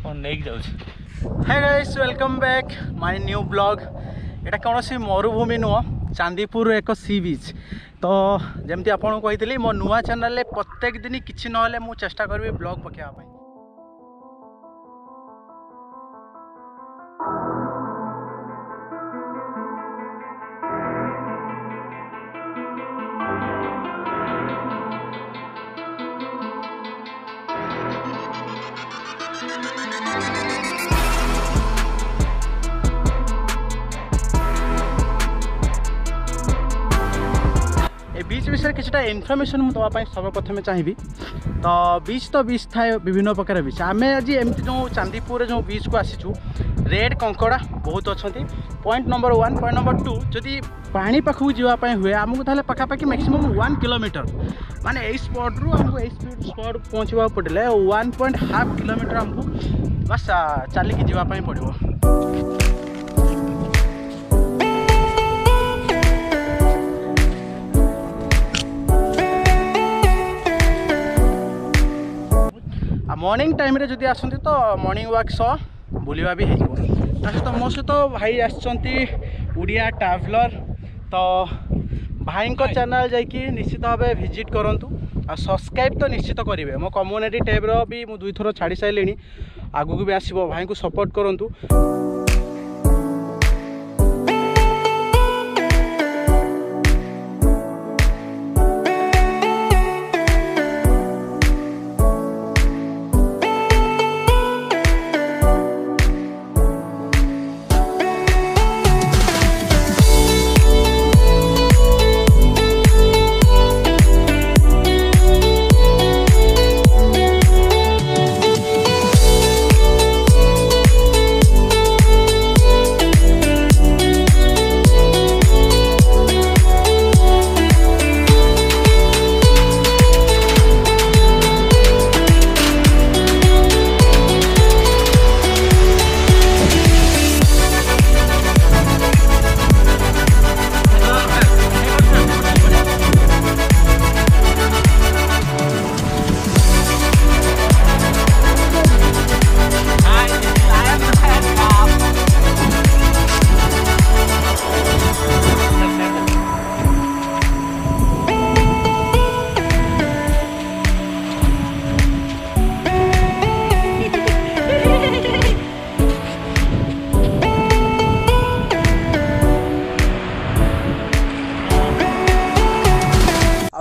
नहीं जाऊँ। Hey guys welcome back my new blog. एटा कौन सी मरुभूमि नुह चांदीपुर एक सी बीच। तो जमती आपको कही मो नुआ चैनल प्रत्येक दिन किसी ना मु चेष्टा करी ब्लॉग पकाइबा। बीच विषय किसी इनफर्मेशन मुझे दवाई सर्वप्रथम चाहिए। तो बीच थाए विभिन्न प्रकार बीच। आम आज एमती जो चांदीपुर जो बीच को आसीचु रेड कंकड़ा बहुत अच्छा। पॉइंट नंबर 1 पॉइंट नंबर 2 जदि पानी पाखक जावाई हुए आमको ताले पखापाखि मैक्सिमम 1 किलोमीटर माने यही स्पॉट रू आमको यही स्पॉट पहुँचा पड़े 1.5 किलोमीटर आमको बस चलिकी जावाई पड़ो। मॉर्निंग टाइम रे जदि आसती तो मॉर्निंग वॉक सह बुलवा भी हो। सहित मो सहित भाई आडिया ट्रैवलर। तो भाई को चैनल जाकि निश्चित भाव विजिट करूँ आ सब्सक्राइब तो निश्चित करेंगे। मो कम्युनिटी टैब भी मुझे 2 थर छाड़ी सारे आगू भी आसो। भाई को सपोर्ट करूँ।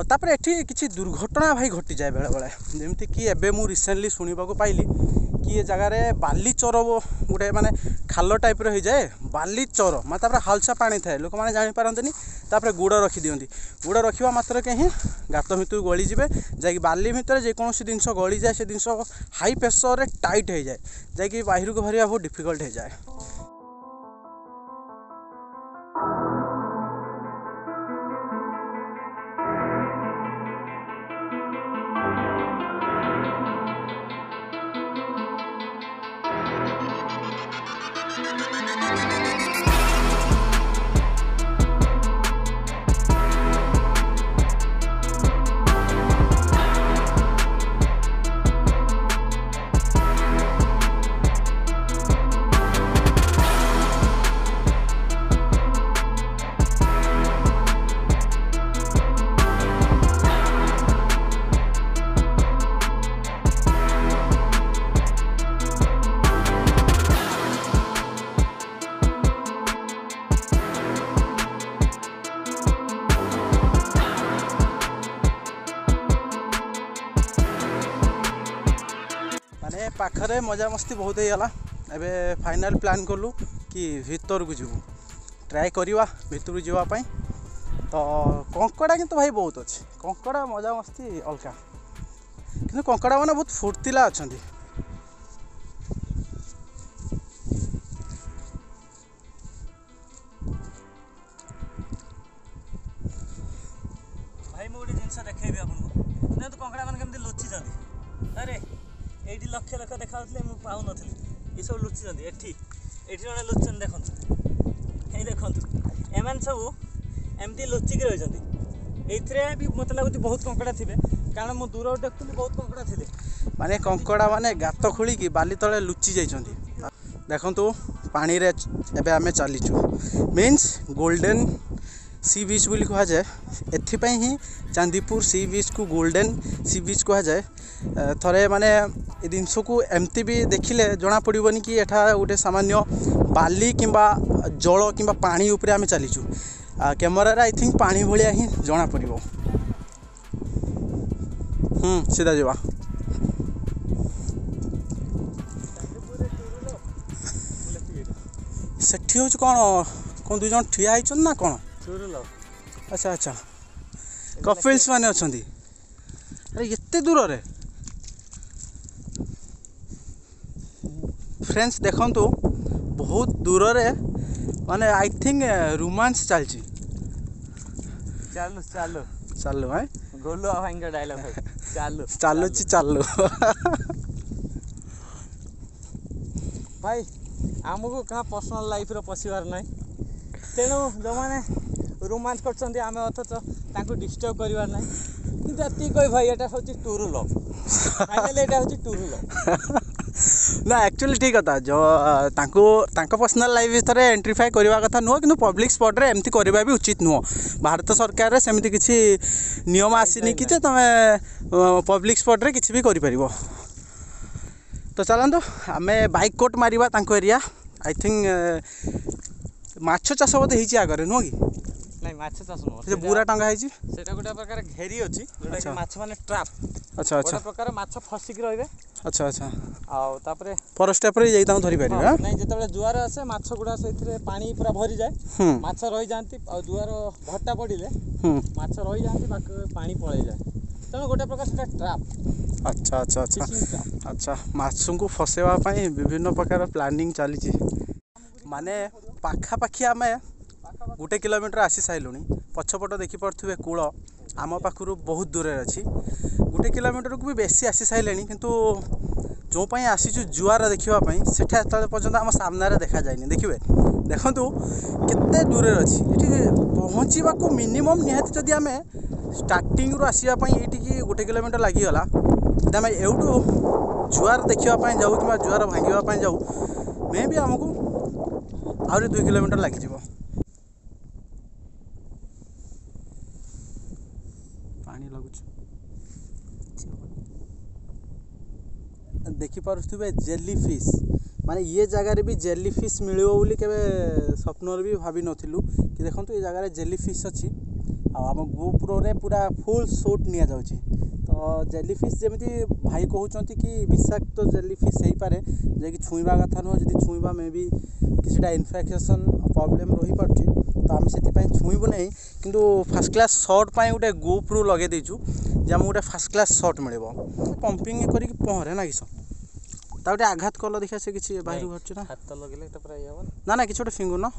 तापर एठी किसी दुर्घटना भाई घटी जाए बेले बेले जमती कि एबे मु रिसेंटली सुनिबा को पाइली कि ये जगह रे बाली चोर गोटे माने खाल टाइप रे हो जाए बाली चोर मतलब तापर हालसा पानी थाए लोक माने जानि पारंतनी। तापर गुड़ रखी दियंती गुड़ रखिबा मात्र के ही गात भितर गली जिवे जाकि बाली भितर जेकोसी जिनस गली जाए से जिनस हाई प्रेशर रे टाइट हो जाए जाकि बाहर को बाहर बहुत डिफिकल्ट हो जाए। पाखरे मजा मस्ती बहुत होगा। एबे फाइनल प्लान कलु कि भीतर को जीवु ट्राए करवा भीतर जावाई। तो कंकड़ा किंतु भाई बहुत अच्छे कंकड़ा मजा मस्ती अलगा किंतु कंकड़ा मैंने बहुत फुर्तिला अच्छा। भाई मुझे जिनस देखेबी आपको तो कंकड़ा मान केमती लुचि अरे ये लक्ष लक्ष देखा पाऊन ये सब लुचि ये जड़े लुचन देखो ये देखो एम सब एमती लुचिक रही भी मत लगुच बहुत कंकड़ा थे कारण मु दूर देखुली बहुत कंकड़ा थिले माने कंकड़ा माने गात खोली कि बाली तले लुचि जाइछन्ती देखंतु पानी रे एबे आमे चलीचु मीन्स गोल्डन सी बीच बोली कहा जाए एथिपाई ही चांदीपुर सी बीच को गोल्डन सी बीच कहा जाए थरे माने ए जिनस को एमती भी देखिले जना पड़ोनी कि एठा गोटे सामान्य बाली किंबा जल किंबा पानी उपरे आमे चलीचु कैमरा आई थिंक पानी भलिया ही जना पड़ो सीधा जावा सेठी हूँ कौन दुई जन ठिया होइछन ना कौन अच्छा अच्छा कपिल्स माने अछंती अरे एते दूर रे फ्रेंड्स देखंतु बहुत दूर रे माने आई थिंक रोमांस चलची चालू चालू चालू है गोलू आवांगा डायलॉग है चालू चालू ची चालू भाई आमको कहाँ पर्सनल लाइफ रो पशिबार नहीं तेणु जो मैंने रोमांस करछन्ती आमे अथच तांको डिस्टर्ब करिवार नहीं कि जति कोई भाई एटा होची टूर लव फाइनली एटा होची टूर लव ना एक्चुअली ठीक कथा जो तांको पर्सनल लाइफ भीतर एंट्रीफाई करवा कथा नुह कि पब्लिक स्पॉट रे एमती करवा भी उचित नुह भारत सरकार रे सेमती किछि नियम आसीनी कि जे तमे पब्लिक स्पॉट रे किछि भी करि परिबो तो चलंदो आमे बाइक कोट मारिबा तांको एरिया आई थिंक माछ चाष बोधे होइछि आगरे नुह कि नहीं माछ चाष नुह जे बुरा टंगा होइछि सेटा गोटे प्रकार घेरी अछि जोटा कि माछ माने ट्रैप अच्छा अच्छा गोटे प्रकार माछ फसिक रहबे अच्छा अच्छा आउ तापरे फॉरेस्ट पर जाई ताऊ धरि परिबे नहीं जेतबे जुआर आसे माछ गुडा सेथिरे पानी पूरा भरी जाए माछ रहि जानती आ जुआर भट्टा पडिले माछ रहि जानती बाकी पानी पळे जाए तेणु गोटे प्रकार सेटा ट्रैप अच्छा अच्छा अच्छा अच्छा माछों को फसेवा पाई विभिन्न प्रकार प्लानिंग चली माने पाखापाखि आम 1 किलोमीटर आसी साइलुनी पछपट देखिपे कूल आम पाखु बहुत दूर अच्छी 1 किलोमीटर को भी बेसी आसी सारे किंतु जो आसीचु जुआर देखापी सेठा पर्यटन आम सामने देखा जाए देखिए देखु केते दूर अच्छी ये पहुँचा मिनिमम निहाती जदि आम स्टार्टिंग रू आसवाई ये 1 किलोमीटर लगिगला जब आम एवटू जुआर देखापी जाऊ कि जुआर भांगापी जाऊ मे भी आमको आहरी 2 किलोमीटर लग पानी लगुच देखिपे जेली फिश माने ये जगार भी जेली फिश मिलियो बोली केबे स्वप्न भी भाभी नथिलु कि देखंतु ये जगार जेली फिश अच्छी आम गोप्रो रे पूरा फुल शॉट निया जाउची तो जेली फिश जमी भाई कहते कि विषाक्त जेली फिश हो पारे जे कि छुईबा कथा नुह जब छुईबा मे भी किछटा इन्फेक्शन प्रॉब्लम रही पार्टी तो आम से छुईबू नहीं किंतु फास्ट क्लास शॉट पाई गोटे गोप्रो लगे देचु जे आम गोटे फास्ट क्लास शॉट मिल पंपिंग करी पहरे ना किस गोटे आघात कल देखा से किसी बाहर घटू ना हाथ लगे तो पूरा ना ना किसी गोटे फिंगर न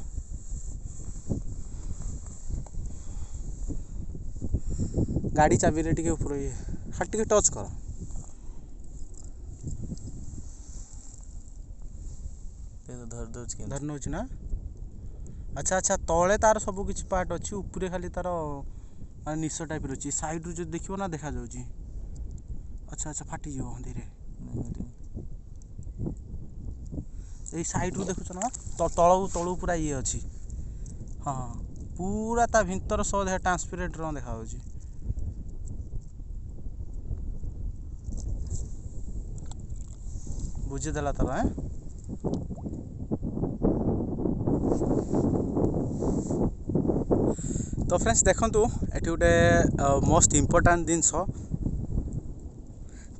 गाड़ी चाबी रे टिके ऊपर ये हाथ टिके टच कर धर नौ ना अच्छा अच्छा तले तार सब किसी पार्ट अच्छी ऊपर खाली तार निश टाइप रही साइड रू जो देखो ना देखा जाऊँगी अच्छा अच्छा फाटी जीव धीरे ये साइड रू देखुच ना तलू तलू पूरा ये अच्छी हाँ पूरा ता भितर सब देखा ट्रांसपेरेंट देखा बुझीदेला तार तो फ्रेंड्स देखंतु एटी गोटे मोस्ट इम्पोर्टाट जिनस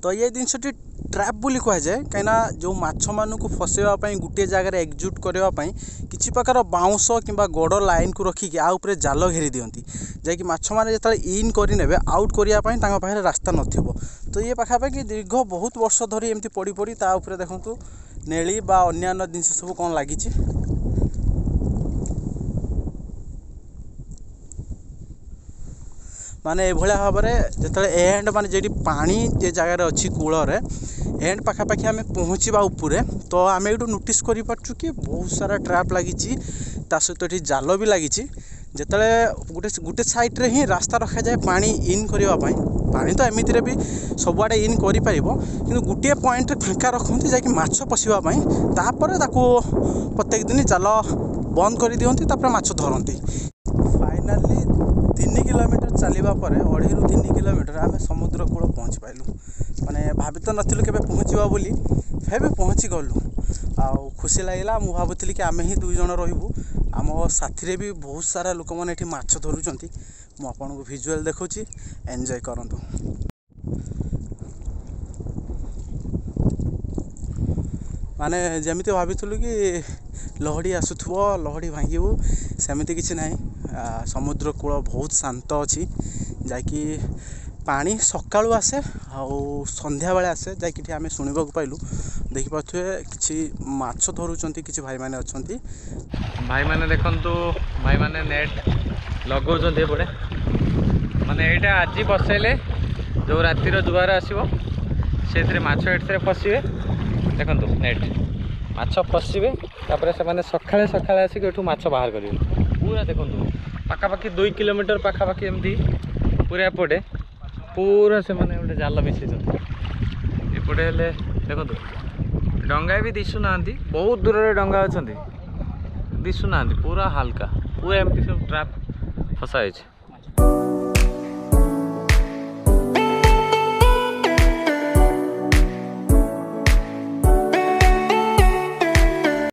तो ये जिनसटी ट्रैप बोली कह जाए कहीं जो माछ मानू फसैवाई गोटे जगार एकजुट करने किसी प्रकार बाउंस किंबा गड़ लाइन को रखिकी आउे जाल घेरी दिखती जैकि माछ मैंने जो इन करे आउट करने रास्ता नथिबो तो ये पाखापाखि दीर्घ बहुत वर्ष धरी एमती पड़ी पड़ी ताऊपर देखु नेली बा अन्यान्य जिनस सब कौन लगी माने एभलिया भाव में जो एंड माने जेडी पानी जे जगार अच्छी कूल एंड पाखापाखि आम पहुँचा उपरे तो आम ये नोटिस कर कि बहुत सारा ट्रैप लगी सहित ये जाल भी लगी जिते गोटे साइड्रे ही रास्ता रखा जाए पानी इन करने पानी तो एमती भी सबुआड़े इन कर कि गोटे पॉइंट फाँका रखती जैकि माछ पशिवाई तापर प्रत्येक दिन जाल बंद कर दिखती माछ धरती। फाइनाली 3 किलोमीटर चलवा 2.5 ରୁ 3 किलोमीटर आम समुद्र कूल पहुँच पाइलु माने भाभी तो नथिलु केबे पहुँचवा बोली फेबे पहुँची गलु आ खुशी लागला। मु भाबुଥିଲି कि आमे ही 2 जण रहिबु आम साथी रे भी बहुत सारा लोक माने एठी माछ धरुचंती। मु आपनको विजुअल देखौची एन्जॉय करंतु। माने जेमिति भाबिथिलु कि लहड़ी आसुथबो लहड़ी भांगिबु सेमिति किछि नाही। समुद्र कूल बहुत शांत अच्छी जैकि पानी सकाळु आसे आउ संध्या बेले आसे जैकि आमे सुनिबा को पाइलु देखि पाथुए किछि माछ धरुचंती किछि भाई माने अछंती। भाई माने देखंतु भाई माने नेट लगौचंती एपटे माने एटा आजि बसैले जो रातिर जुआर आसीबो सेथरे माछ एठरे फसिबे। देखंतु नेट माछ फसिबे तापर से माने सखाळे सखाळे आसी एठू माछ बाहर करिवे। पूरा देखंतु पाखापाखि 2 किलोमीटर पाखापाखि एमती पूरा एपटे पूरा से माने गोटे जाल मिसेइछंती। एपटे हेले देखंतु डंगा भी दिशु नांती बहुत दूर रे डंगा अछंती दिशु नांती पूरा हल्का पूरा एमती सब ट्रैप फसा है।